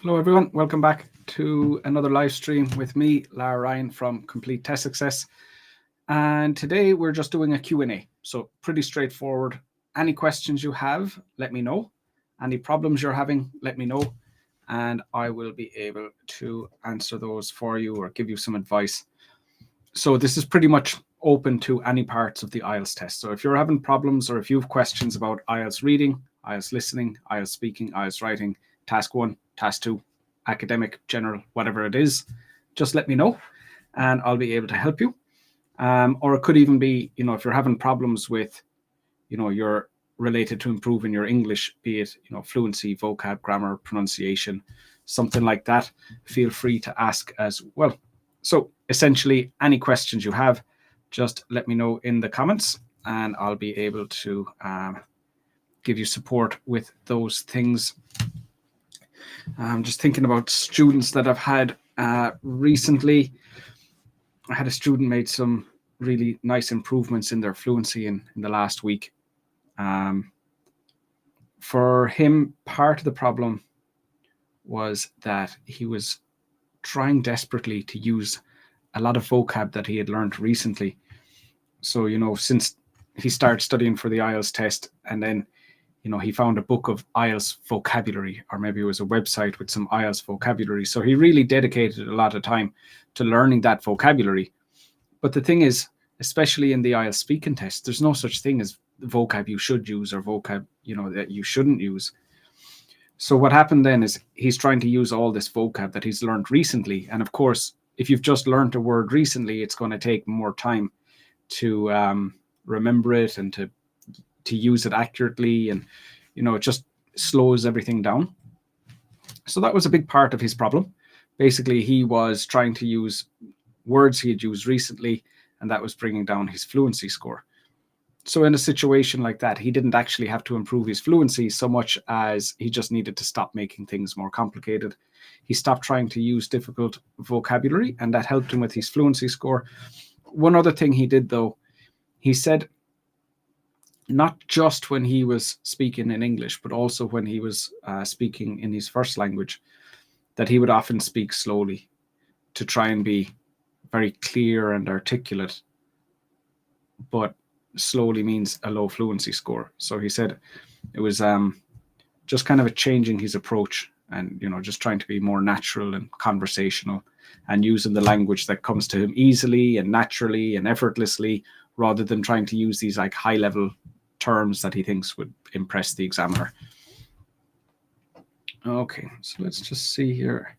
Hello everyone, welcome back to another live stream with me, Lar Ryan from Complete Test Success. And today we're just doing a Q&A. So pretty straightforward. Any questions you have, let me know. Any problems you're having, let me know. And I will be able to answer those for you or give you some advice. So this is pretty much open to any parts of the IELTS test. So if you're having problems or if you have questions about IELTS reading, IELTS listening, IELTS speaking, IELTS writing, task 1, task 2, academic, general, whatever it is, just let me know and I'll be able to help you. Or it could even be, if you're having problems with, you're related to improving your English, be it, fluency, vocab, grammar, pronunciation, something like that, feel free to ask as well. So essentially, any questions you have, just let me know in the comments and I'll be able to give you support with those things. I'm just thinking about students that I've had recently. I had a student made some really nice improvements in their fluency in the last week. For him, part of the problem was that he was trying desperately to use a lot of vocab that he had learned recently. So, since he started studying for the IELTS test and then he found a book of IELTS vocabulary, or maybe it was a website with some IELTS vocabulary. So he really dedicated a lot of time to learning that vocabulary. But the thing is, especially in the IELTS speaking test, there's no such thing as vocab you should use or vocab, that you shouldn't use. So what happened then is he's trying to use all this vocab that he's learned recently. And of course, if you've just learned a word recently, it's going to take more time to remember it and to use it accurately, and it just slows everything down. So that was a big part of his problem. Basically, he was trying to use words he had used recently, and that was bringing down his fluency score. So in a situation like that, he didn't actually have to improve his fluency so much as he just needed to stop making things more complicated. He stopped trying to use difficult vocabulary, and that helped him with his fluency score. One other thing he did, though, he said, not just when he was speaking in English, but also when he was speaking in his first language, that he would often speak slowly to try and be very clear and articulate. But slowly means a low fluency score. So he said it was just kind of a changing his approach and, just trying to be more natural and conversational and using the language that comes to him easily and naturally and effortlessly, rather than trying to use these like high level terms that he thinks would impress the examiner. Okay, so let's just see here.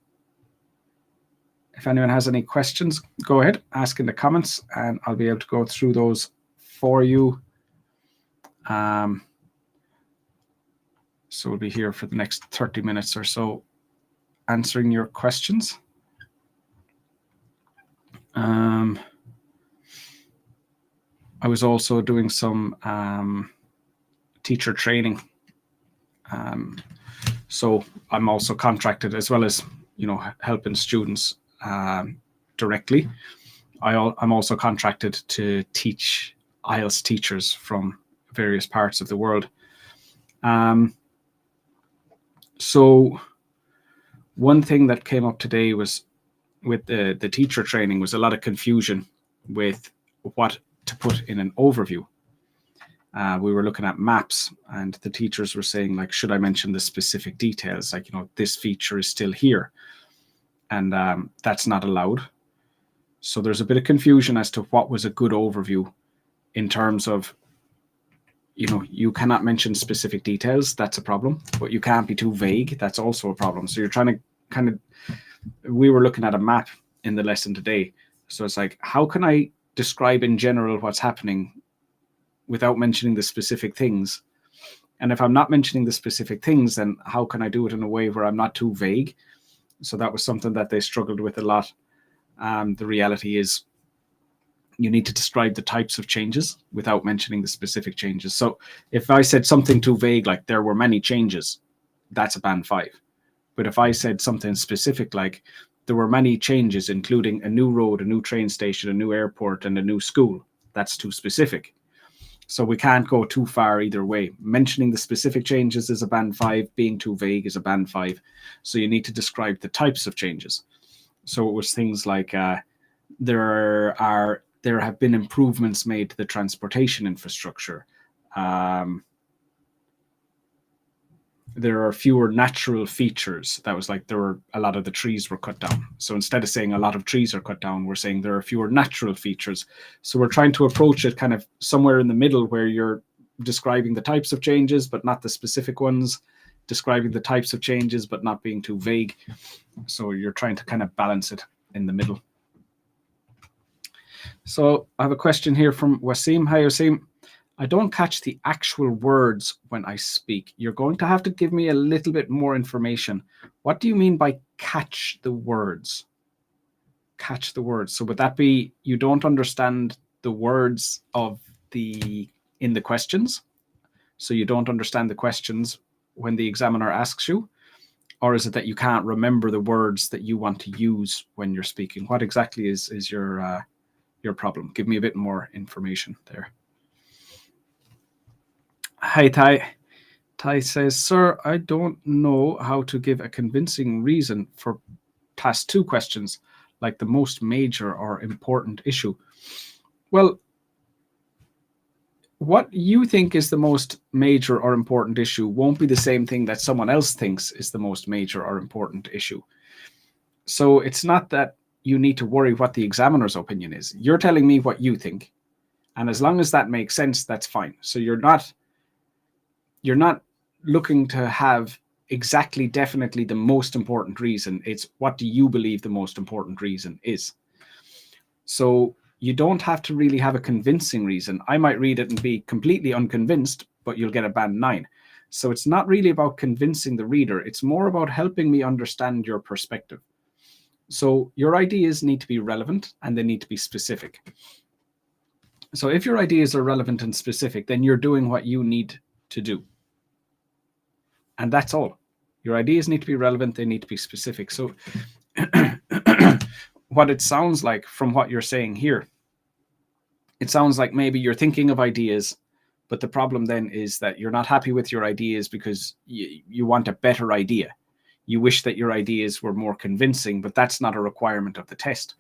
If anyone has any questions, go ahead, ask in the comments and I'll be able to go through those for you. So we'll be here for the next 30 minutes or so answering your questions. I was also doing some teacher training. So I'm also contracted, as well as, helping students directly. I'm also contracted to teach IELTS teachers from various parts of the world. So one thing that came up today was with the teacher training was a lot of confusion with what to put in an overview. We were looking at maps and the teachers were saying, like, should I mention the specific details? Like, this feature is still here. And that's not allowed. So there's a bit of confusion as to what was a good overview in terms of, you cannot mention specific details. That's a problem. But you can't be too vague. That's also a problem. So you're trying to we were looking at a map in the lesson today. So it's like, how can I describe in general what's happening without mentioning the specific things? And if I'm not mentioning the specific things, then how can I do it in a way where I'm not too vague? So that was something that they struggled with a lot. The reality is you need to describe the types of changes without mentioning the specific changes. So if I said something too vague, like there were many changes, that's a band 5. But if I said something specific, like there were many changes, including a new road, a new train station, a new airport, and a new school, that's too specific. So we can't go too far either way. Mentioning the specific changes is a band 5, being too vague is a band 5. So you need to describe the types of changes. So it was things like there have been improvements made to the transportation infrastructure. There are fewer natural features. That was like there were a lot of the trees were cut down. So instead of saying a lot of trees are cut down, we're saying there are fewer natural features. So we're trying to approach it kind of somewhere in the middle where you're describing the types of changes, but not the specific ones, describing the types of changes, but not being too vague. So you're trying to kind of balance it in the middle. So I have a question here from Wasim. Hi, Wasim. I don't catch the actual words when I speak. You're going to have to give me a little bit more information. What do you mean by catch the words? Catch the words. So would that be you don't understand the words in the questions? So you don't understand the questions when the examiner asks you? Or is it that you can't remember the words that you want to use when you're speaking? What exactly is your problem? Give me a bit more information there. Hi, Ty. Ty says, sir, I don't know how to give a convincing reason for task 2 questions, like the most major or important issue. Well, what you think is the most major or important issue won't be the same thing that someone else thinks is the most major or important issue. So it's not that you need to worry what the examiner's opinion is. You're telling me what you think. And as long as that makes sense, that's fine. So you're not looking to have exactly definitely the most important reason. It's what do you believe the most important reason is. So you don't have to really have a convincing reason. I might read it and be completely unconvinced, but you'll get a band 9. So it's not really about convincing the reader. It's more about helping me understand your perspective. So your ideas need to be relevant and they need to be specific. So if your ideas are relevant and specific, then you're doing what you need to do. And that's all. Your ideas need to be relevant. They need to be specific. So what it sounds like from what you're saying here, it sounds like maybe you're thinking of ideas, but the problem then is that you're not happy with your ideas because you want a better idea. You wish that your ideas were more convincing, but that's not a requirement of the test.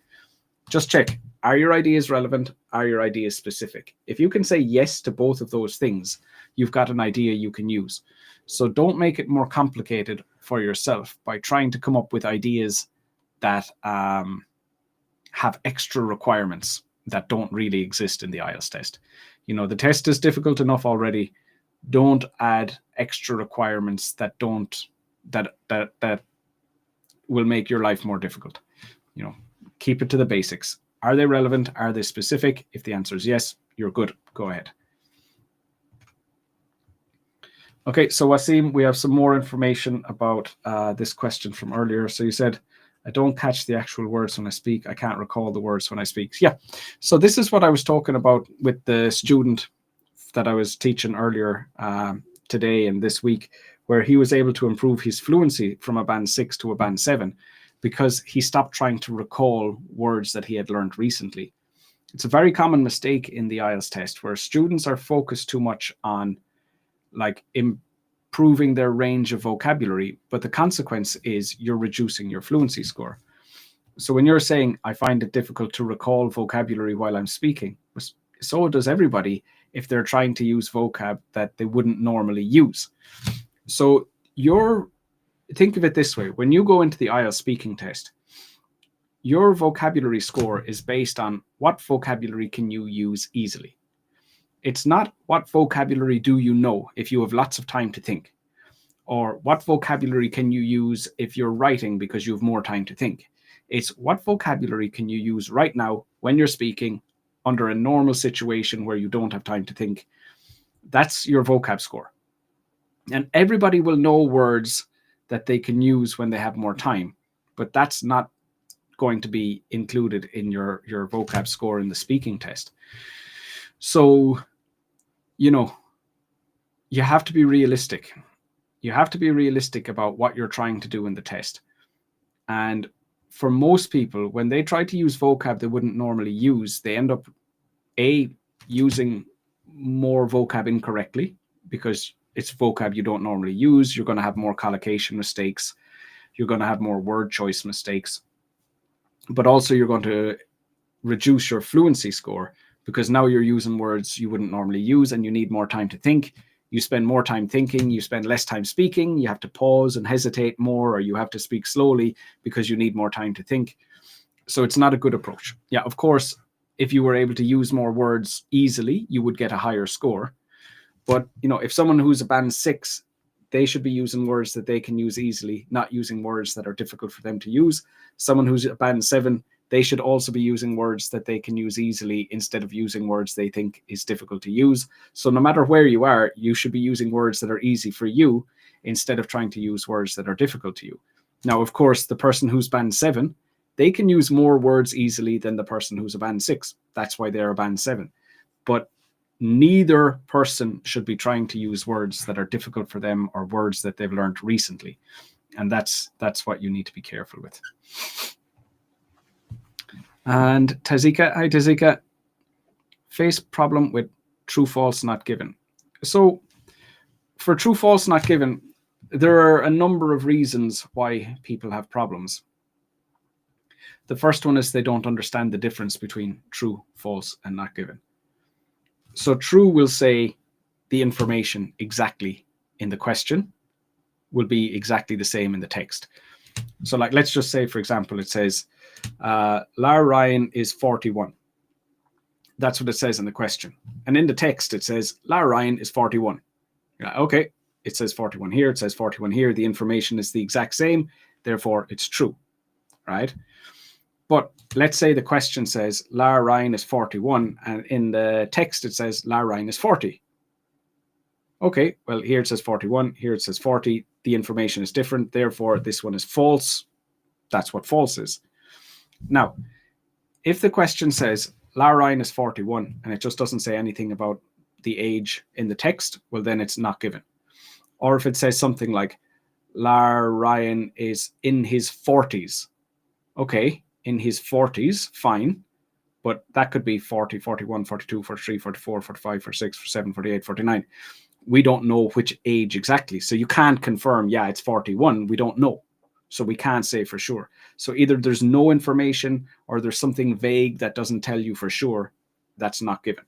Just check. Are your ideas relevant? Are your ideas specific? If you can say yes to both of those things, you've got an idea you can use. So don't make it more complicated for yourself by trying to come up with ideas that have extra requirements that don't really exist in the IELTS test. You know, the test is difficult enough already. Don't add extra requirements that will make your life more difficult. You know, keep it to the basics. Are they relevant? Are they specific? If the answer is yes, you're good. Go ahead. Okay, so Wasim, we have some more information about this question from earlier. So you said, I don't catch the actual words when I speak. I can't recall the words when I speak. Yeah, so this is what I was talking about with the student that I was teaching earlier today and this week, where he was able to improve his fluency from a band 6 to a band 7 because he stopped trying to recall words that he had learned recently. It's a very common mistake in the IELTS test where students are focused too much on like improving their range of vocabulary, but the consequence is you're reducing your fluency score. So when you're saying, I find it difficult to recall vocabulary while I'm speaking, so does everybody if they're trying to use vocab that they wouldn't normally use. So think of it this way. When you go into the IELTS speaking test, your vocabulary score is based on what vocabulary can you use easily. It's not what vocabulary do you know if you have lots of time to think, or what vocabulary can you use if you're writing because you have more time to think. It's what vocabulary can you use right now when you're speaking under a normal situation where you don't have time to think. That's your vocab score. And everybody will know words that they can use when they have more time, but that's not going to be included in your vocab score in the speaking test. So, you know, you have to be realistic. You have to be realistic about what you're trying to do in the test. And for most people, when they try to use vocab they wouldn't normally use, they end up using more vocab incorrectly because it's vocab you don't normally use. You're going to have more collocation mistakes. You're going to have more word choice mistakes. But also you're going to reduce your fluency score because now you're using words you wouldn't normally use and you need more time to think. You spend more time thinking, you spend less time speaking, you have to pause and hesitate more, or you have to speak slowly because you need more time to think. So it's not a good approach. Yeah, of course, if you were able to use more words easily, you would get a higher score. But, if someone who's a band 6, they should be using words that they can use easily, not using words that are difficult for them to use. Someone who's a band 7, they should also be using words that they can use easily instead of using words they think is difficult to use. So no matter where you are, you should be using words that are easy for you instead of trying to use words that are difficult to you. Now, of course, the person who's band 7, they can use more words easily than the person who's a band 6. That's why they're a band 7. But neither person should be trying to use words that are difficult for them or words that they've learned recently. And that's what you need to be careful with. And Tazika, hi Tazika, face problem with true, false, not given. So for true, false, not given, there are a number of reasons why people have problems. The first one is they don't understand the difference between true, false, and not given. So true will say the information exactly in the question will be exactly the same in the text. So like, let's just say, for example, it says, Lar Ryan is 41. That's what it says in the question. And in the text, it says, Lar Ryan is 41. You're like, okay, it says 41 here, it says 41 here. The information is the exact same. Therefore, it's true, right? But let's say the question says, Lar Ryan is 41. And in the text, it says, Lar Ryan is 40. Okay, well, here it says 41. Here it says 40. The information is different. Therefore, this one is false. That's what false is. Now, if the question says Lar Ryan is 41 and it just doesn't say anything about the age in the text, well, then it's not given. Or if it says something like Lar Ryan is in his 40s. Okay, in his 40s, fine. But that could be 40, 41, 42, 43, 44, 45, 46, 47, 48, 49. We don't know which age exactly. So you can't confirm, yeah, it's 41. We don't know. So we can't say for sure. So either there's no information or there's something vague that doesn't tell you for sure. That's not given.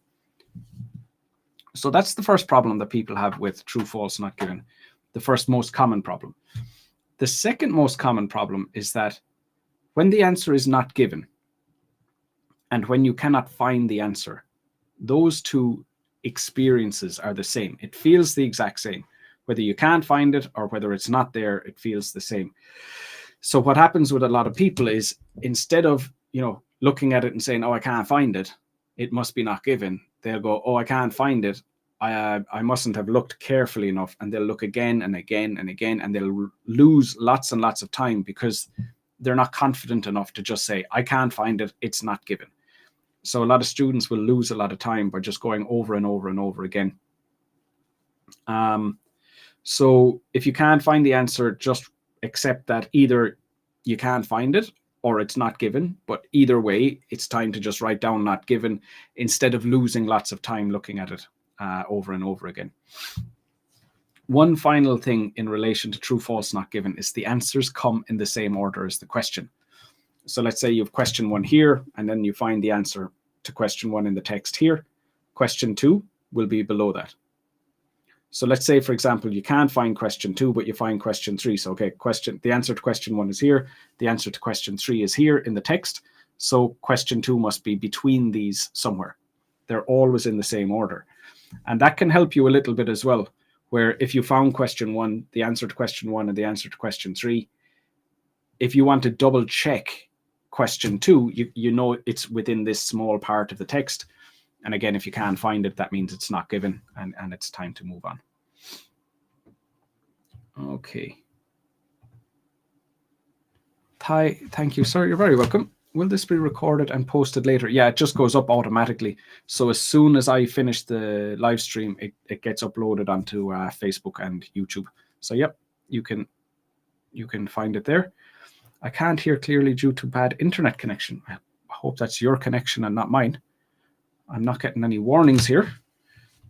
So that's the first problem that people have with true, false, not given. The first most common problem. The second most common problem is that when the answer is not given and when you cannot find the answer, those two experiences are the same. It feels the exact same. Whether you can't find it or whether it's not there, it feels the same. So what happens with a lot of people is instead of, looking at it and saying, oh, I can't find it, it must be not given. They'll go, oh, I can't find it. I mustn't have looked carefully enough. And they'll look again and again and again, and they'll lose lots and lots of time because they're not confident enough to just say, I can't find it. It's not given. So a lot of students will lose a lot of time by just going over and over and over again. So if you can't find the answer, just accept that either you can't find it or it's not given. But either way, it's time to just write down not given instead of losing lots of time looking at it over and over again. One final thing in relation to true, false, not given is the answers come in the same order as the question. So let's say you have question 1 here, and then you find the answer to question 1 in the text here. Question 2 will be below that. So let's say, for example, you can't find question 2, but you find question 3. So, okay, the answer to question 1 is here. The answer to question 3 is here in the text. So question 2 must be between these somewhere. They're always in the same order. And that can help you a little bit as well, where if you found question 1, the answer to question 1 and the answer to question 3, if you want to double check question 2, you know it's within this small part of the text. And again, if you can't find it, that means it's not given and it's time to move on. Okay. Ty, thank you, sir. You're very welcome. Will this be recorded and posted later? Yeah, it just goes up automatically. So as soon as I finish the live stream, it gets uploaded onto Facebook and YouTube. So yep, you can find it there. I can't hear clearly due to bad internet connection. I hope that's your connection and not mine. I'm not getting any warnings here.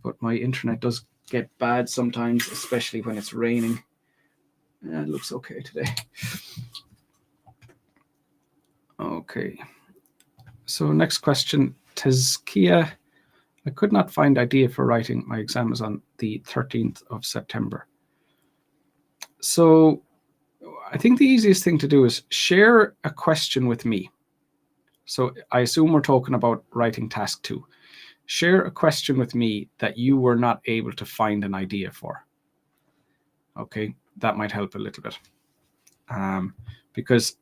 but my internet does get bad sometimes, especially when it's raining. It looks okay today. Okay. So next question, Tezkia. I could not find idea for writing. My exam is on the 13th of September. So I think the easiest thing to do is share a question with me. So I assume we're talking about writing task 2. Share a question with me that you were not able to find an idea for. Okay, that might help a little bit. Because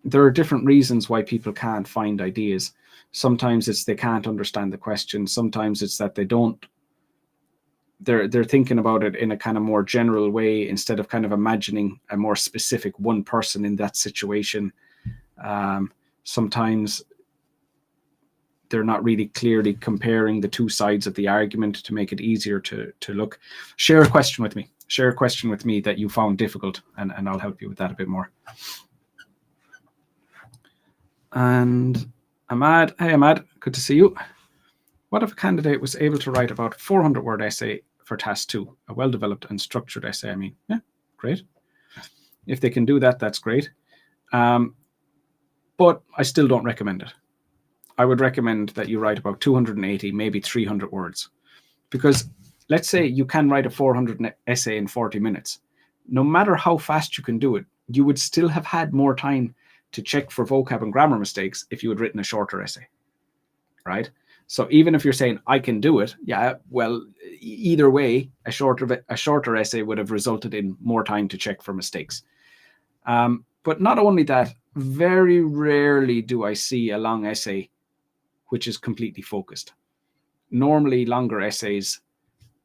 there are different reasons why people can't find ideas. Sometimes it's they can't understand the question. Sometimes it's that they're thinking about it in a kind of more general way instead of kind of imagining a more specific one person in that situation. Sometimes they're not really clearly comparing the two sides of the argument to make it easier to look. Share a question with me. Share a question with me that you found difficult, and I'll help you with that a bit more. And Ahmad, hey Ahmad, good to see you. What if a candidate was able to write about 400-word essay for task 2, a well-developed and structured essay? I mean, yeah, great. If they can do that, that's great. But I still don't recommend it. I would recommend that you write about 280, maybe 300 words. Because let's say you can write a 400 essay in 40 minutes. No matter how fast you can do it, you would still have had more time to check for vocab and grammar mistakes if you had written a shorter essay, right? So even if you're saying, I can do it, yeah, well, either way, a shorter essay would have resulted in more time to check for mistakes. But not only that, very rarely do I see a long essay which is completely focused. Normally, longer essays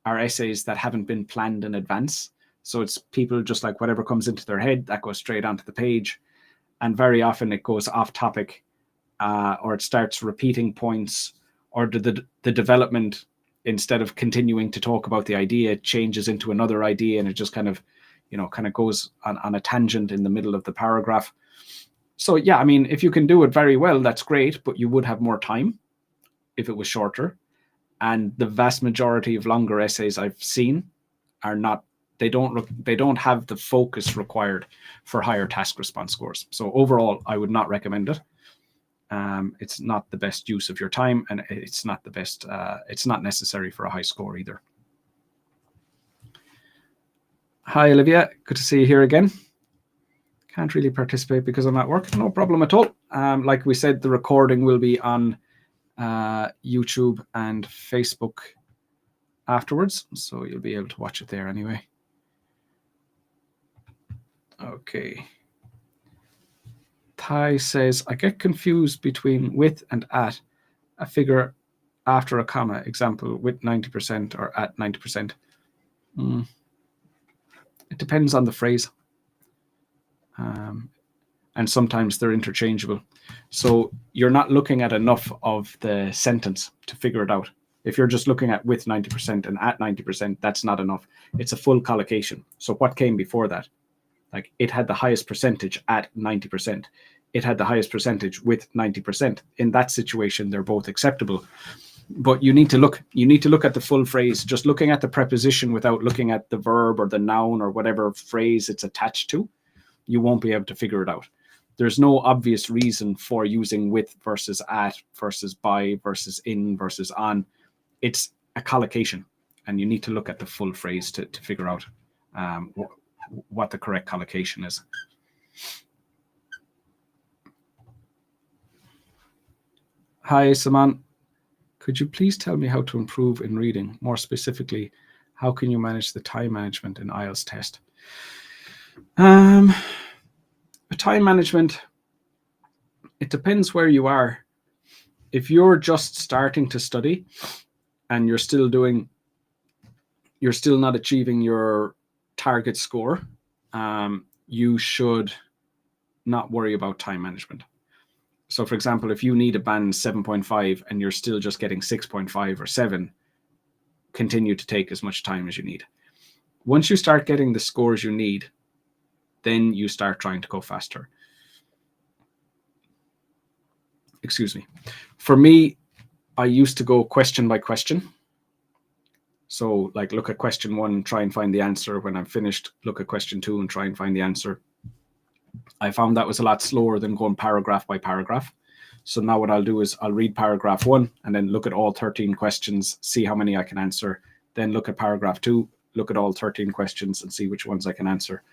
are essays that haven't been planned in advance. So it's people just like whatever comes into their head, that goes straight onto the page. And very often it goes off topic, or it starts repeating points, or the development, instead of continuing to talk about the idea, changes into another idea, and it just kind of goes on a tangent in the middle of the paragraph. So yeah, I mean, if you can do it very well, that's great, but you would have more time if it was shorter. And the vast majority of longer essays I've seen are not, they don't have the focus required for higher task response scores. So overall, I would not recommend it. It's not the best use of your time, and it's not the best, it's not necessary for a high score either. Hi, Olivia. Good to see you here again. Can't really participate because I'm at work. No problem at all. Like we said, the recording will be on YouTube and Facebook afterwards, so you'll be able to watch it there anyway. Okay. Ty says, I get confused between with and at, a figure after a comma, example, with 90% or at 90%. It depends on the phrase. And sometimes they're interchangeable. So you're not looking at enough of the sentence to figure it out. If you're just looking at with 90% and at 90%, that's not enough. It's a full collocation. So what came before that? Like, it had the highest percentage at 90%. It had the highest percentage with 90%. In that situation, they're both acceptable. But you need to look at the full phrase. Just looking at the preposition without looking at the verb or the noun or whatever phrase it's attached to, you won't be able to figure it out. There's no obvious reason for using with versus at versus by versus in versus on. It's a collocation, and you need to look at the full phrase to figure out what the correct collocation is. Hi, Saman. Could you please tell me how to improve in reading? More specifically, how can you manage the time management in IELTS test? Time management, it depends where you are. If you're just starting to study and you're still not achieving your target score, you should not worry about time management. So for example, if you need a band 7.5 and you're still just getting 6.5 or 7, continue to take as much time as you need. Once you start getting the scores you need, then you start trying to go faster. Excuse me. For me, I used to go question by question. So like look at question 1, try and find the answer. When I'm finished, look at question 2 and try and find the answer. I found that was a lot slower than going paragraph by paragraph. So now what I'll do is I'll read paragraph 1 and then look at all 13 questions, see how many I can answer. Then look at paragraph 2, look at all 13 questions and see which ones I can answer.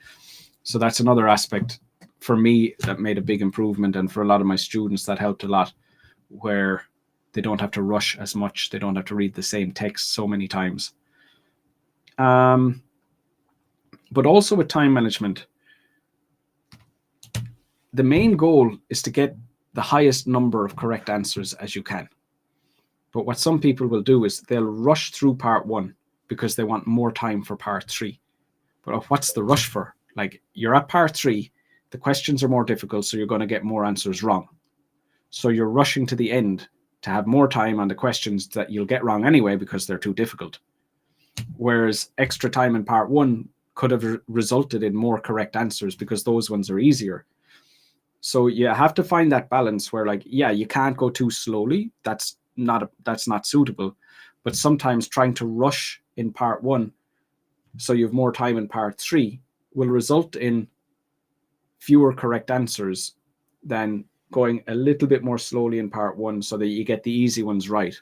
So that's another aspect for me that made a big improvement. And for a lot of my students, that helped a lot, where they don't have to rush as much. They don't have to read the same text so many times. But also with time management, the main goal is to get the highest number of correct answers as you can. But what some people will do is they'll rush through part 1 because they want more time for part 3. But what's the rush for? Like, you're at part 3, the questions are more difficult, so you're going to get more answers wrong. So you're rushing to the end to have more time on the questions that you'll get wrong anyway because they're too difficult. Whereas extra time in part 1 could have resulted in more correct answers because those ones are easier. So you have to find that balance where, like, yeah, you can't go too slowly. That's not suitable. But sometimes trying to rush in part 1 so you have more time in part 3 will result in fewer correct answers than going a little bit more slowly in part 1 so that you get the easy ones right.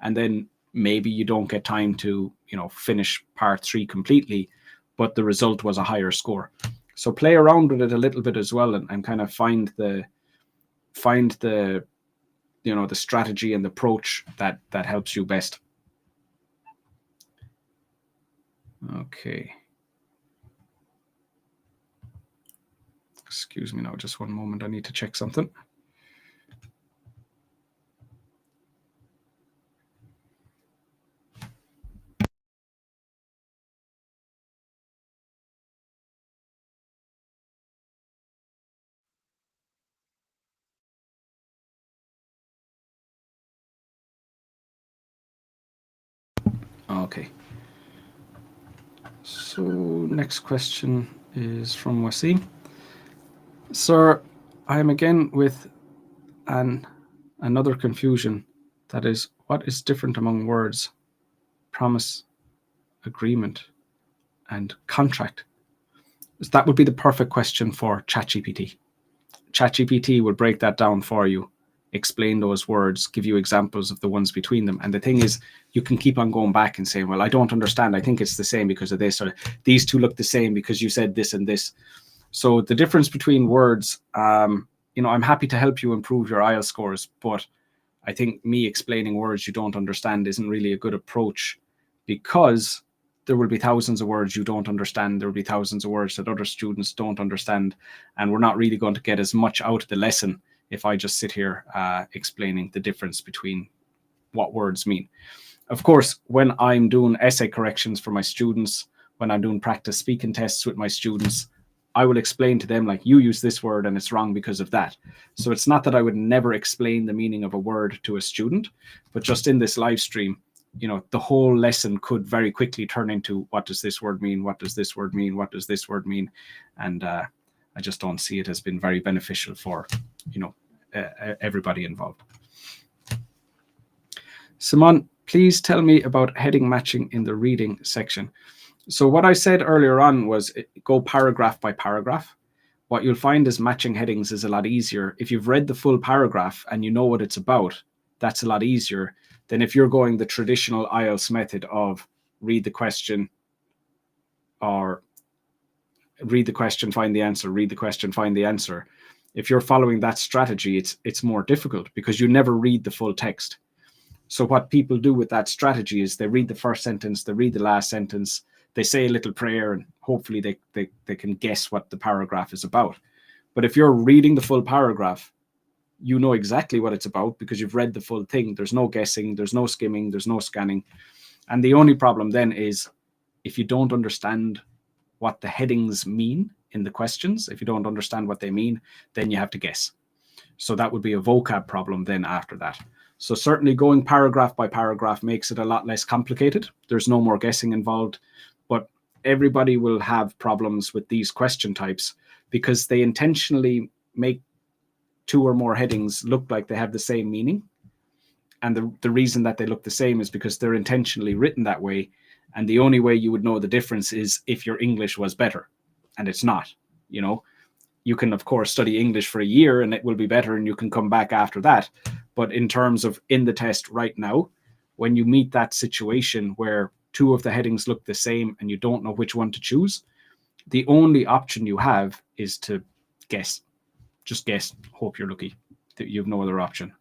And then maybe you don't get time to, finish part 3 completely, but the result was a higher score. So play around with it a little bit as well, and kind of find the the strategy and the approach that helps you best. Okay. Excuse me now, just one moment. I need to check something. Okay. So next question is from Wasim. Sir, I am again with another confusion. That is, what is different among words, promise, agreement, and contract? That would be the perfect question for ChatGPT. ChatGPT would break that down for you, explain those words, give you examples of the ones between them. And the thing is, you can keep on going back and saying, well, I don't understand. I think it's the same because of this, or these two look the same because you said this and this. So the difference between words, I'm happy to help you improve your IELTS scores, but I think me explaining words you don't understand isn't really a good approach, because there will be thousands of words you don't understand. There will be thousands of words that other students don't understand. And we're not really going to get as much out of the lesson if I just sit here explaining the difference between what words mean. Of course, when I'm doing essay corrections for my students, when I'm doing practice speaking tests with my students, I will explain to them, like, you use this word and it's wrong because of that. So it's not that I would never explain the meaning of a word to a student, but just in this live stream, the whole lesson could very quickly turn into, what does this word mean? What does this word mean? What does this word mean? And I just don't see it as been very beneficial for, everybody involved. Simon, please tell me about heading matching in the reading section. So what I said earlier on was go paragraph by paragraph. What you'll find is matching headings is a lot easier. If you've read the full paragraph and you know what it's about, that's a lot easier than if you're going the traditional IELTS method of read the question, or read the question, find the answer, read the question, find the answer. If you're following that strategy, it's more difficult because you never read the full text. So what people do with that strategy is they read the first sentence, they read the last sentence, they say a little prayer, and hopefully they can guess what the paragraph is about. But if you're reading the full paragraph, you know exactly what it's about because you've read the full thing. There's no guessing, there's no skimming, there's no scanning. And the only problem then is if you don't understand what the headings mean in the questions, if you don't understand what they mean, then you have to guess. So that would be a vocab problem then after that. So certainly going paragraph by paragraph makes it a lot less complicated. There's no more guessing involved, but everybody will have problems with these question types because they intentionally make two or more headings look like they have the same meaning. And the reason that they look the same is because they're intentionally written that way. And the only way you would know the difference is if your English was better, and it's not. You can, of course, study English for a year and it will be better and you can come back after that. But in terms of in the test right now, when you meet that situation where two of the headings look the same and you don't know which one to choose, the only option you have is to guess. Just guess. Hope you're lucky that you have no other option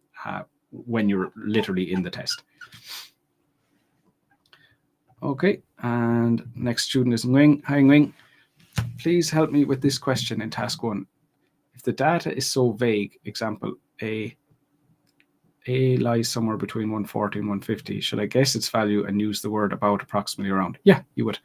when you're literally in the test. Okay, and next student is Nguyen. Hi, Nguyen. Please help me with this question in task 1. If the data is so vague, example, A lies somewhere between 140 and 150, should I guess its value and use the word about, approximately, around? Yeah, you would.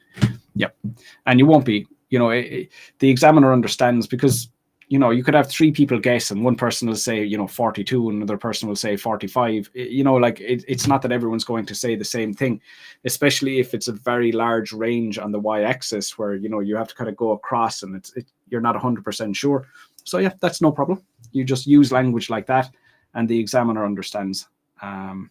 Yep. And you won't be, the examiner understands, because, you could have 3 people guess and one person will say, 42 and another person will say 45. It's not that everyone's going to say the same thing, especially if it's a very large range on the y-axis where, you have to kind of go across and you're not 100% sure. So yeah, that's no problem. You just use language like that and the examiner understands. The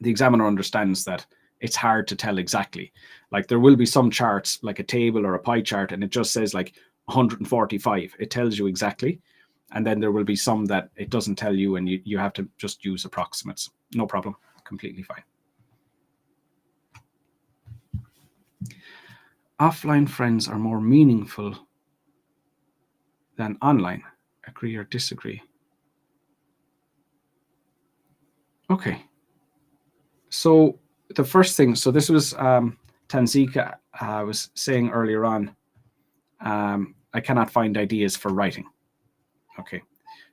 examiner understands that it's hard to tell exactly. Like there will be some charts, like a table or a pie chart, and it just says like 145. It tells you exactly. And then there will be some that it doesn't tell you and you have to just use approximates. No problem. Completely fine. Offline friends are more meaningful than online. Agree or disagree? Okay. So the first thing, so this was Tanzika was saying earlier on, I cannot find ideas for writing. Okay,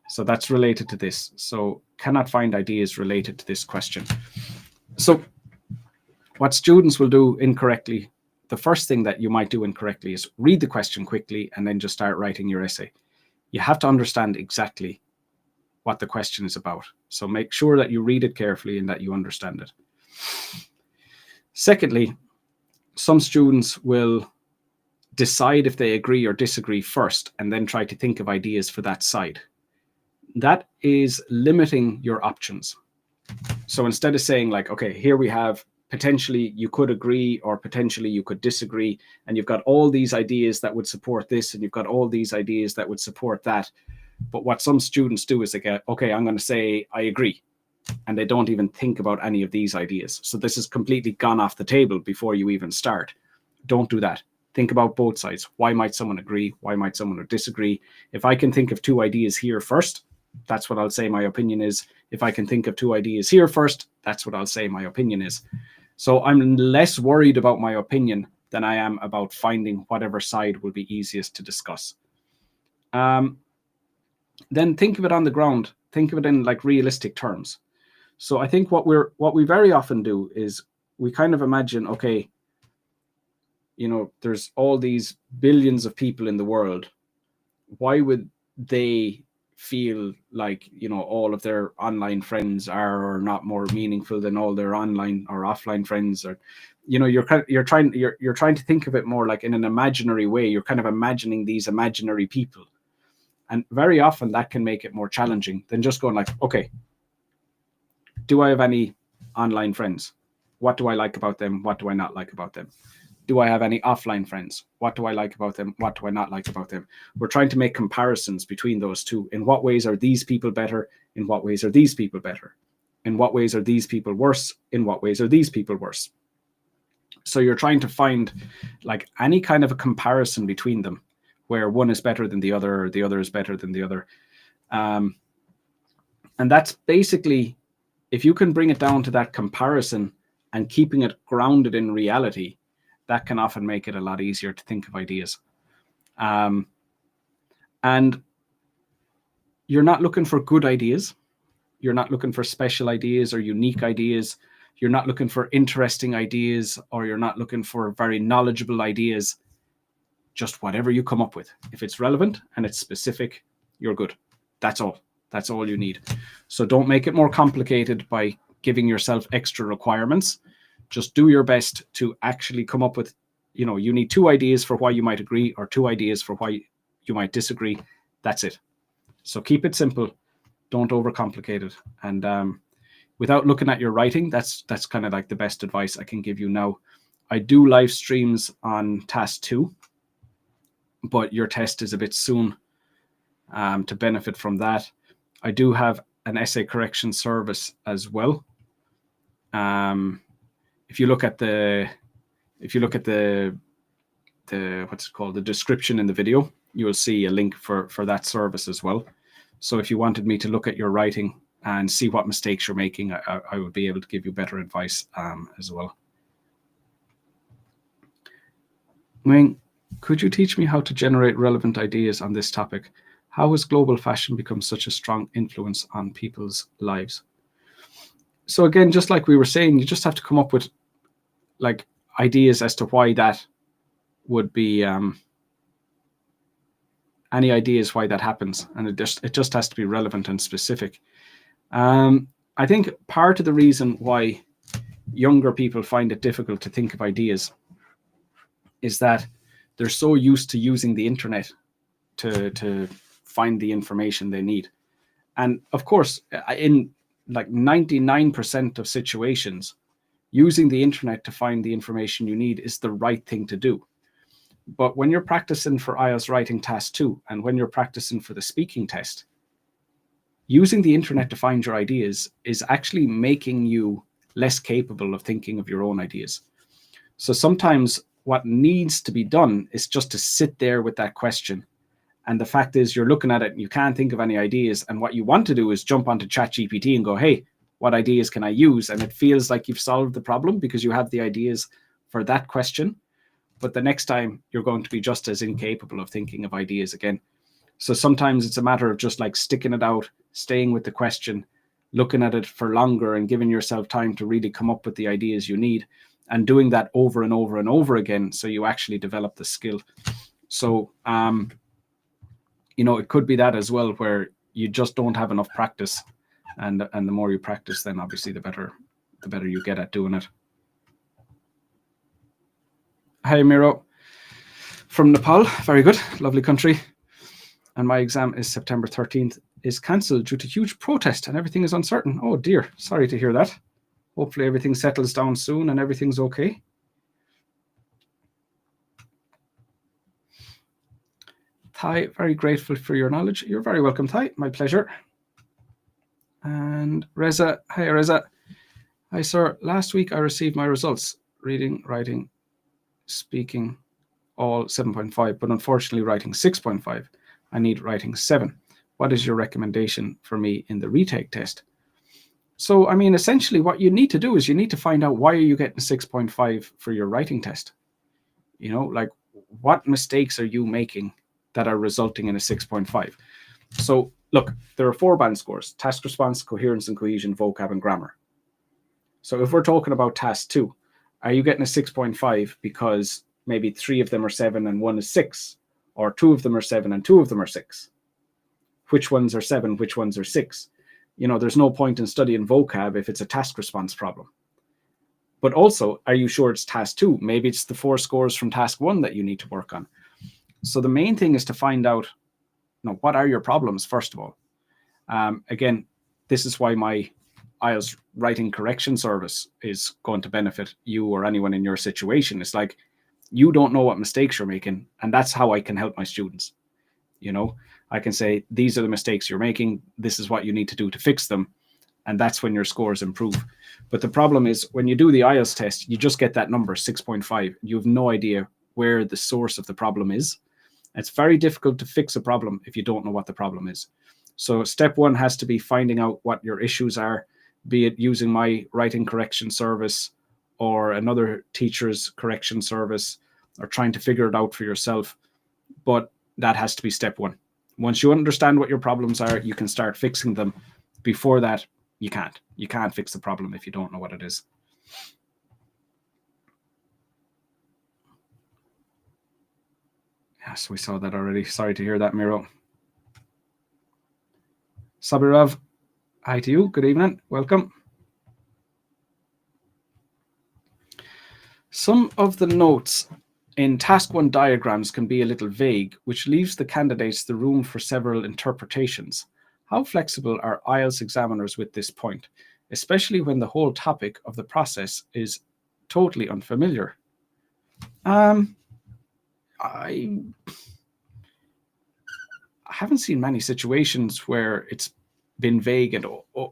so that's related to this. So cannot find ideas related to this question. So what students will do incorrectly, the first thing that you might do incorrectly is read the question quickly and then just start writing your essay. You have to understand exactly what the question is about. So make sure that you read it carefully and that you understand it. Secondly, some students will decide if they agree or disagree first and then try to think of ideas for that side. That is limiting your options. So instead of saying like, okay, here we have potentially you could agree or potentially you could disagree, and you've got all these ideas that would support this and you've got all these ideas that would support that. But what some students do is they go, okay, I'm going to say I agree. And they don't even think about any of these ideas. So this is completely gone off the table before you even start. Don't do that. Think about both sides. Why might someone agree? Why might someone disagree? If I can think of 2 ideas here first, that's what I'll say my opinion is. If I can think of 2 ideas here first, that's what I'll say my opinion is. So I'm less worried about my opinion than I am about finding whatever side will be easiest to discuss. Then think of it on the ground. Think of it in like realistic terms. So I think what we very often do is we kind of imagine, okay, there's all these billions of people in the world. Why would they feel like, all of their online friends are or not more meaningful than all their online or offline friends? Or, you're trying to think of it more like in an imaginary way. You're kind of imagining these imaginary people. And very often that can make it more challenging than just going like, okay, do I have any online friends? What do I like about them? What do I not like about them? Do I have any offline friends? What do I like about them? What do I not like about them? We're trying to make comparisons between those two. In what ways are these people better? In what ways are these people better? In what ways are these people worse? In what ways are these people worse? So you're trying to find like any kind of a comparison between them where one is better than the other or the other is better than the other. And that's basically, if you can bring it down to that comparison and keeping it grounded in reality, that can often make it a lot easier to think of ideas. And you're not looking for good ideas. You're not looking for special ideas or unique ideas. You're not looking for interesting ideas, or you're not looking for very knowledgeable ideas. Just whatever you come up with. If it's relevant and it's specific, you're good. That's all. That's all you need. So don't make it more complicated by giving yourself extra requirements. Just do your best to actually come up with, you need 2 ideas for why you might agree or 2 ideas for why you might disagree. That's it. So keep it simple. Don't overcomplicate it. And without looking at your writing, that's kind of like the best advice I can give you now. I do live streams on task 2, but your test is a bit soon to benefit from that. I do have an essay correction service as well. If you look at the what's it called, the description in the video, you will see a link for that service as well. So if you wanted me to look at your writing and see what mistakes you're making, I would be able to give you better advice as well. Wing, could you teach me how to generate relevant ideas on this topic? How has global fashion become such a strong influence on people's lives? So again, just like we were saying, you just have to come up with like ideas as to why that would be, any ideas why that happens, and it just has to be relevant and specific. I think part of the reason why younger people find it difficult to think of ideas is that they're so used to using the internet to find the information they need. And of course, in like 99% of situations, using the internet to find the information you need is the right thing to do. But when you're practicing for IELTS writing task 2, and when you're practicing for the speaking test, using the internet to find your ideas is actually making you less capable of thinking of your own ideas. So sometimes what needs to be done is just to sit there with that question. And the fact is, you're looking at it and you can't think of any ideas. And what you want to do is jump onto ChatGPT and go, hey, what ideas can I use? And it feels like you've solved the problem because you have the ideas for that question. But the next time you're going to be just as incapable of thinking of ideas again. So sometimes it's a matter of just like sticking it out, staying with the question, looking at it for longer and giving yourself time to really come up with the ideas you need, and doing that over and over and over again so you actually develop the skill. So, it could be that as well, where you just don't have enough practice. And the more you practice, then obviously the better you get at doing it. Hi, Miro. From Nepal. Very good. Lovely country. And my exam is September 13th, is cancelled due to huge protest and everything is uncertain. Oh dear. Sorry to hear that. Hopefully everything settles down soon and everything's okay. Thai, very grateful for your knowledge. You're very welcome, Thai. My pleasure. And Reza. Hi, Reza. Hi, sir. Last week I received my results. Reading, writing, speaking, all 7.5, but unfortunately writing 6.5. I need writing 7. What is your recommendation for me in the retake test? So, I mean, essentially what you need to do is you need to find out, why are you getting 6.5 for your writing test? Like, what mistakes are you making that are resulting in a 6.5? So look, there are 4 band scores: task response, coherence and cohesion, vocab and grammar. So if we're talking about task 2, are you getting a 6.5 because maybe 3 of them are 7 and 1 is 6, or 2 of them are 7 and 2 of them are 6? Which ones are 7? Which ones are 6? There's no point in studying vocab if it's a task response problem. But also, are you sure it's task 2? Maybe it's the 4 scores from task 1 that you need to work on. So the main thing is to find out, what are your problems, first of all. Again, this is why my IELTS writing correction service is going to benefit you or anyone in your situation. It's like, you don't know what mistakes you're making, and that's how I can help my students. I can say, these are the mistakes you're making. This is what you need to do to fix them. And that's when your scores improve. But the problem is, when you do the IELTS test, you just get that number 6.5. You have no idea where the source of the problem is. It's very difficult to fix a problem if you don't know what the problem is. So step 1 has to be finding out what your issues are, be it using my writing correction service or another teacher's correction service, or trying to figure it out for yourself. But that has to be step 1. Once you understand what your problems are, you can start fixing them. Before that, you can't. You can't fix the problem if you don't know what it is. Yes, we saw that already. Sorry to hear that, Miro. Sabirav, hi to you. Good evening. Welcome. Some of the notes in task 1 diagrams can be a little vague, which leaves the candidates the room for several interpretations. How flexible are IELTS examiners with this point? especially when the whole topic of the process is totally unfamiliar. I haven't seen many situations where it's been vague and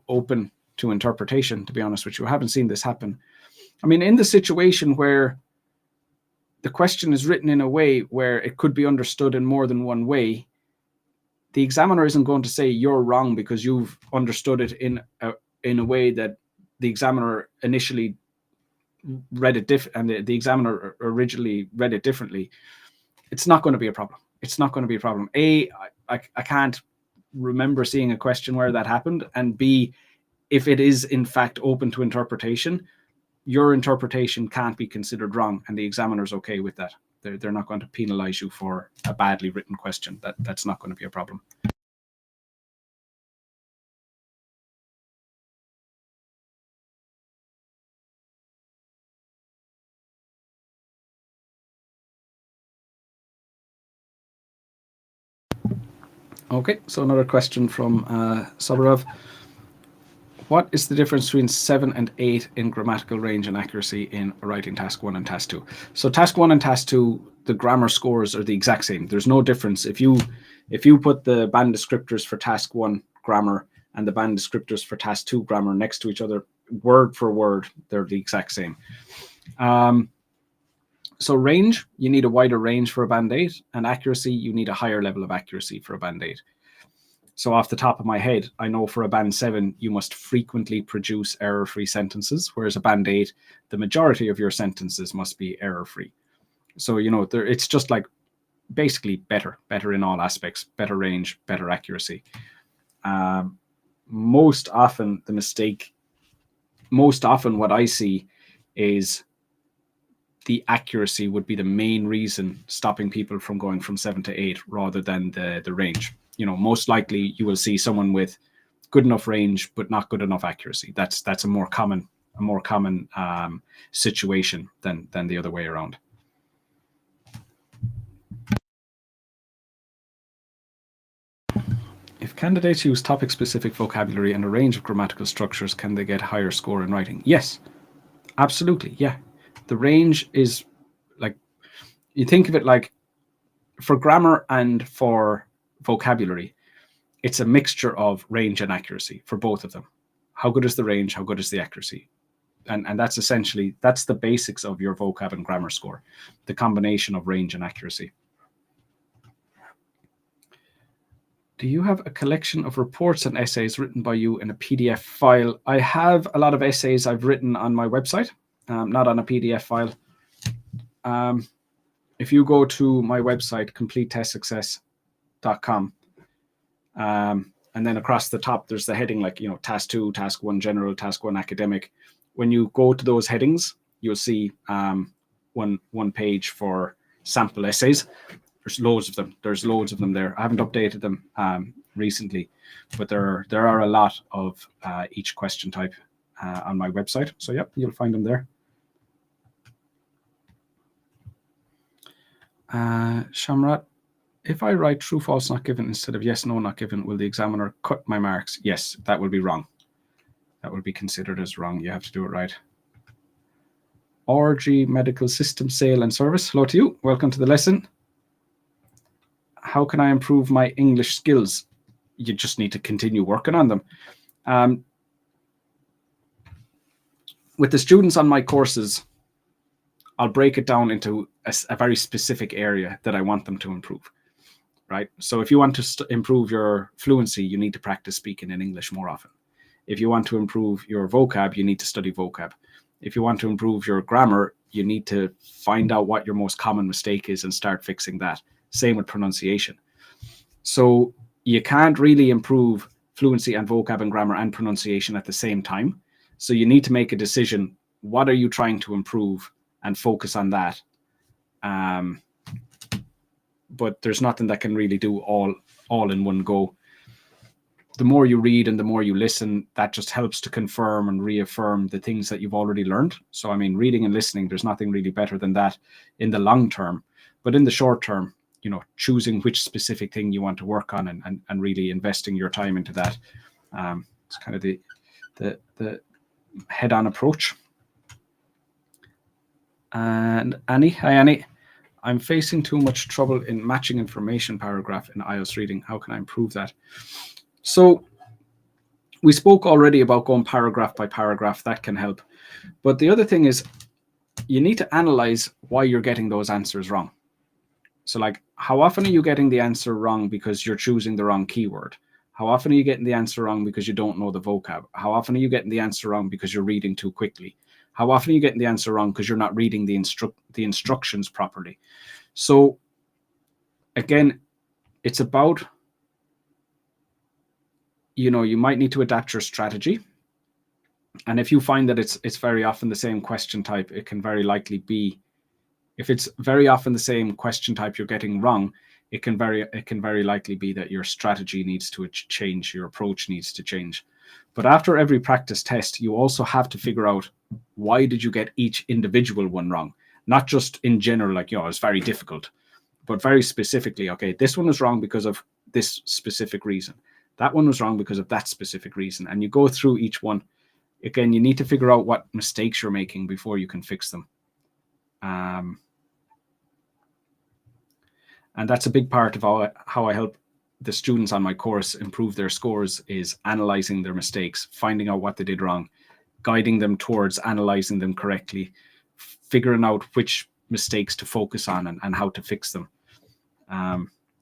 open to interpretation, to be honest with you. I haven't seen this happen. I mean, in the situation where the question is written in a way where it could be understood in more than one way, the examiner isn't going to say you're wrong because you've understood it in a way that the examiner initially read it and the examiner originally read it differently. It's not going to be a problem. It's not going to be a problem. I can't remember seeing a question where that happened, and B, if it is in fact open to interpretation, your interpretation can't be considered wrong, and the examiner's okay with that. They're not going to penalize you for a badly written question. That's not going to be a problem. Okay, so another question from Soborov. What is the difference between 7 and 8 in grammatical range and accuracy in writing task 1 and task 2? So task 1 and task 2, the grammar scores are the exact same. There's no difference. If you put the band descriptors for task 1 grammar and the band descriptors for task 2 grammar next to each other, word for word, they're the exact same. So range, you need a wider range for a band 8, and accuracy, you need a higher level of accuracy for a band 8. So off the top of my head, I know for a band 7, you must frequently produce error-free sentences, whereas a band 8, the majority of your sentences must be error-free. So, it's just like basically better in all aspects, better range, better accuracy. Most often what I see is the accuracy would be the main reason stopping people from going from 7 to 8 rather than the range. Most likely you will see someone with good enough range but not good enough accuracy. That's a more common situation than the other way around. If candidates use topic-specific vocabulary and a range of grammatical structures, can they get higher score in writing? Yes, absolutely. Yeah, the range is like, you think of it like for grammar and for vocabulary, it's a mixture of range and accuracy for both of them. How good is the range? How good is the accuracy? And that's essentially, that's the basics of your vocab and grammar score, the combination of range and accuracy. Do you have a collection of reports and essays written by you in a PDF file? I have a lot of essays I've written on my website, not on a PDF file. If you go to my website, completetestsuccess.com, and then across the top, there's the heading like, task 2, task 1 general, task 1 academic. When you go to those headings, you'll see one page for sample essays. There's loads of them. There's loads of them there. I haven't updated them recently, but there are a lot of each question type on my website. So yep, you'll find them there. Shamrat, if I write true, false, not given instead of yes, no, not given, will the examiner cut my marks? Yes, that will be wrong. That will be considered as wrong. You have to do it right. RG Medical System Sale and Service. Hello to you. Welcome to the lesson. How can I improve my English skills? You just need to continue working on them. With the students on my courses, I'll break it down into a very specific area that I want them to improve, right? So if you want to improve your fluency, you need to practice speaking in English more often. If you want to improve your vocab, you need to study vocab. If you want to improve your grammar, you need to find out what your most common mistake is and start fixing that. Same with pronunciation. So you can't really improve fluency and vocab and grammar and pronunciation at the same time. So you need to make a decision. What are you trying to improve and focus on that? But there's nothing that can really do all in one go. The more you read and the more you listen, that just helps to confirm and reaffirm the things that you've already learned. So, I mean, reading and listening, there's nothing really better than that in the long term. But in the short term, choosing which specific thing you want to work on and really investing your time into that. It's kind of the the head-on approach. And Annie, hi Annie. I'm facing too much trouble in matching information paragraph in IELTS reading. How can I improve that? So we spoke already about going paragraph by paragraph. That can help. But the other thing is you need to analyze why you're getting those answers wrong. So like, how often are you getting the answer wrong because you're choosing the wrong keyword? How often are you getting the answer wrong because you don't know the vocab? How often are you getting the answer wrong because you're reading too quickly? How often are you getting the answer wrong because you're not reading the instructions properly? So again, it's about, you might need to adapt your strategy. And if you find that it's very often the same question type, it can very likely be, if it's very often the same question type you're getting wrong, it can very likely be that your strategy needs to change, your approach needs to change. But after every practice test, you also have to figure out, why did you get each individual one wrong? Not just in general, like, it's very difficult, but very specifically, okay, this one was wrong because of this specific reason. That one was wrong because of that specific reason. And you go through each one. Again, you need to figure out what mistakes you're making before you can fix them. And that's a big part of how I help the students on my course improve their scores, is analyzing their mistakes, finding out what they did wrong, guiding them towards analyzing them correctly, figuring out which mistakes to focus on and how to fix them.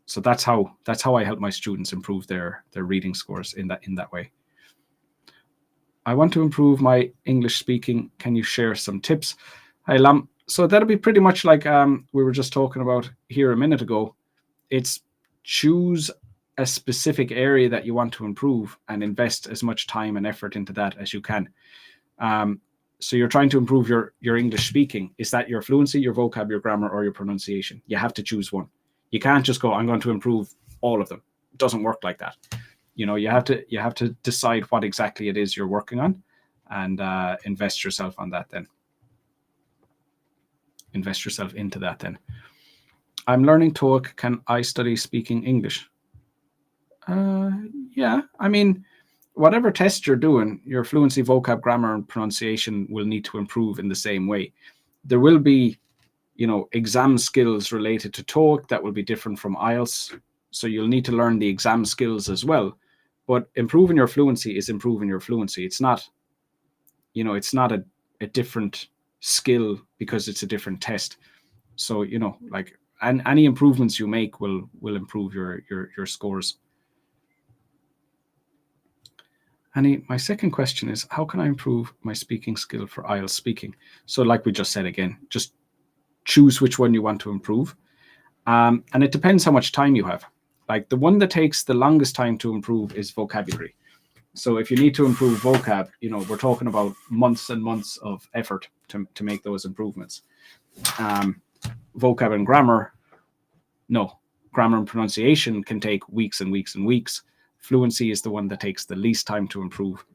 So that's how I help my students improve their reading scores in that way. I want to improve my English speaking. Can you share some tips? Hi, Lam. So that'll be pretty much like we were just talking about here a minute ago. It's choose a specific area that you want to improve and invest as much time and effort into that as you can. So you're trying to improve your English speaking. Is that your fluency, your vocab, your grammar, or your pronunciation? You have to choose one. You can't just go, I'm going to improve all of them. It doesn't work like that. You have to decide what exactly it is you're working on, and invest yourself on that then. Invest yourself into that then. I'm learning TOEIC. Can I study speaking English? Yeah, I mean, whatever test you're doing, your fluency, vocab, grammar, and pronunciation will need to improve in the same way. There will be, exam skills related to TOEIC that will be different from IELTS. So you'll need to learn the exam skills as well. But improving your fluency is improving your fluency. It's not, it's not a different skill because it's a different test. So, like, and any improvements you make will improve your scores. Annie, my second question is, how can I improve my speaking skill for IELTS speaking? So like we just said again, just choose which one you want to improve. And it depends how much time you have. Like, the one that takes the longest time to improve is vocabulary. So if you need to improve vocab, we're talking about months and months of effort to make those improvements. Vocab and grammar, no. Grammar and pronunciation can take weeks and weeks and weeks. Fluency is the one that takes the least time to improve.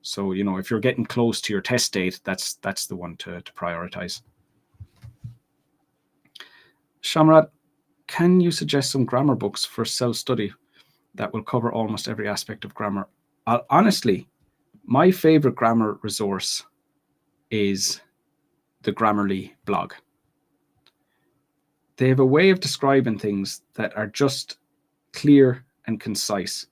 So, if you're getting close to your test date, that's the one to prioritize. Shamrat, can you suggest some grammar books for self-study that will cover almost every aspect of grammar? Honestly, my favorite grammar resource is the Grammarly blog. They have a way of describing things that are just clear and concise.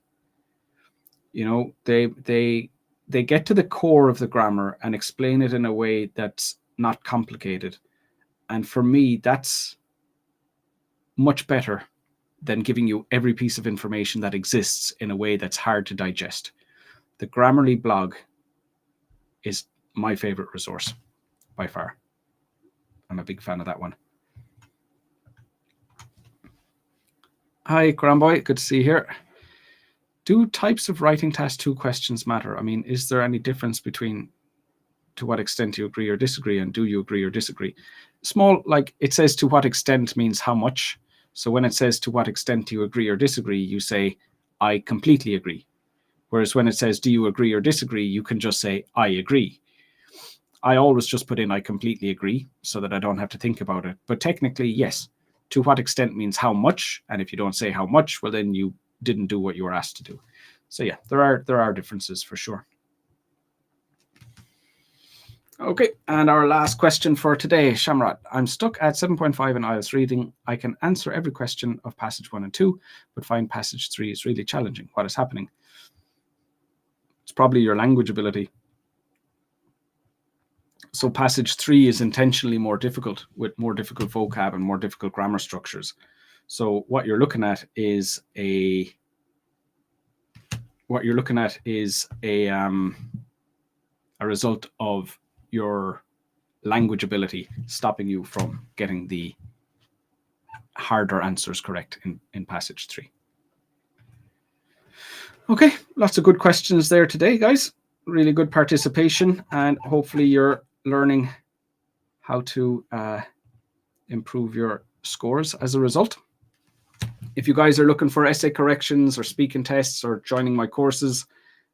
They get to the core of the grammar and explain it in a way that's not complicated. And for me, that's much better than giving you every piece of information that exists in a way that's hard to digest. The Grammarly blog is my favorite resource by far. I'm a big fan of that one. Hi, Gramboy, good to see you here. Do types of writing task 2 questions matter? I mean, is there any difference between to what extent you agree or disagree and do you agree or disagree? Small, like it says to what extent means how much. So when it says to what extent do you agree or disagree, you say, I completely agree. Whereas when it says, do you agree or disagree, you can just say, I agree. I always just put in, I completely agree, so that I don't have to think about it. But technically, yes, to what extent means how much. And if you don't say how much, well, then you didn't do what you were asked to do. So yeah, there are differences for sure. Okay, and our last question for today, Shamrat. I'm stuck at 7.5 in IELTS reading. I can answer every question of passage 1 and 2, but find passage 3 is really challenging. What is happening? It's probably your language ability. So passage 3 is intentionally more difficult, with more difficult vocab and more difficult grammar structures. So what you're looking at is a result of your language ability stopping you from getting the harder answers correct in passage 3. Okay, lots of good questions there today, guys. Really good participation, and hopefully you're learning how to improve your scores as a result. If you guys are looking for essay corrections or speaking tests or joining my courses,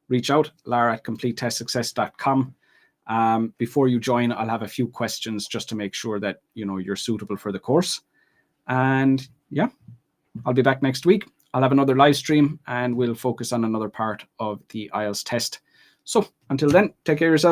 reach out, lara@completetestsuccess.com. Before you join, I'll have a few questions just to make sure that you're suitable for the course. And yeah, I'll be back next week. I'll have another live stream and we'll focus on another part of the IELTS test. So until then, take care of yourself.